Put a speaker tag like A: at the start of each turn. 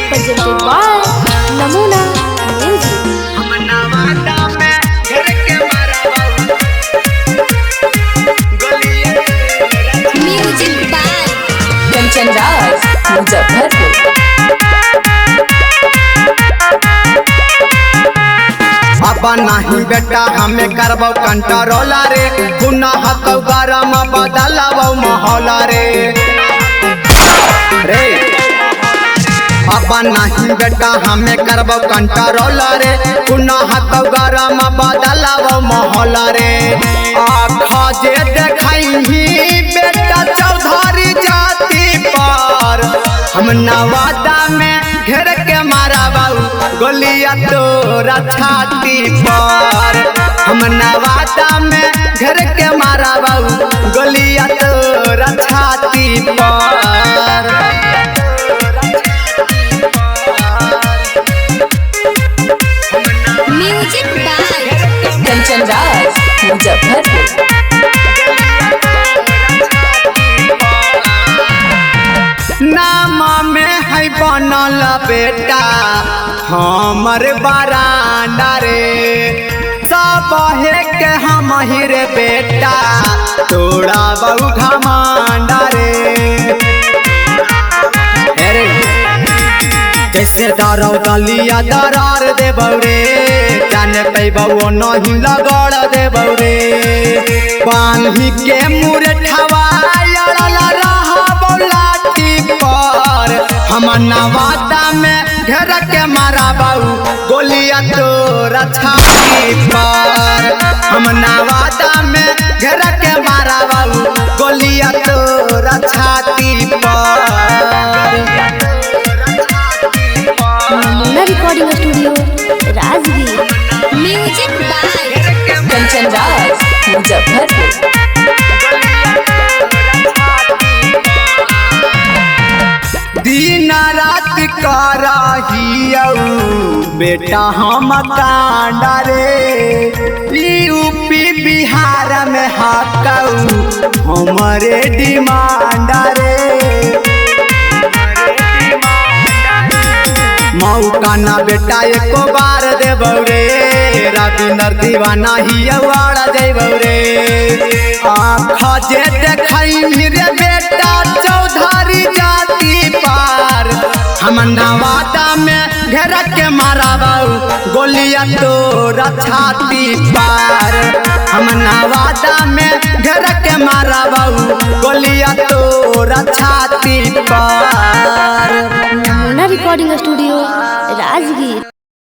A: presented by Namuna Music.
B: Music by
C: Kanchan Raj Muzaffarpur.
D: अब नहीं बेटा हमें करबो कंट्रोल रे, गुनाह तो गरम बदलबो माहौल रे। अब नहीं बेटा हमें करबो कंट्रोल रे, गुनाह तो गरम बदलबो माहौल रे। आखा जे देखही बेटा चौधरी जाति पर, हम नवादा में घेर के मारा बाऊ गोलिया तोरा छाती पर। हम नवादा में घेर के मारा बाऊ गोलिया तोरा छाती पर।
B: Music by
C: Kanchan Raj Muzaffarpur.
D: नाम में है बनल बेटा हमर बरांडा रे, सब है के हम ही रे बेटा तोड़ा बहु घमांडा रे। जैसे दरो दलिया दरार दे बौरे, जाने पैबो नहीं लगड़ दे बौरे। बांधी के मुरठवा हम नवादा में घेर के मारा बाऊ गोलिया तोरा छाती पर। हम नवादा में घेर के मारा बाऊ गोलिया तोरा छाती पर।
A: Namuna Recording Studio, Rajgir.
B: Music by
C: Kanchan Raj Muzaffarpur.
D: दिन रात करहियऊ बेटा हम कांडा रे, यूपी बिहार में हकऊ हमारे डिमांड रे। मौका ना बेटा एको बार देबौ रे, रविंदर दीवाना ही अवार्ड देबौ रे। आँखा जे देखई रे बेटा चौधरी जाति पर, हम नवादा में घेर के माराबौ गोलिया तोरा छाती पर। हम नवादा में घेर के माराबौ गोलिया तोरा छाती पर।
A: Namuna Recording Studio, Rajgir.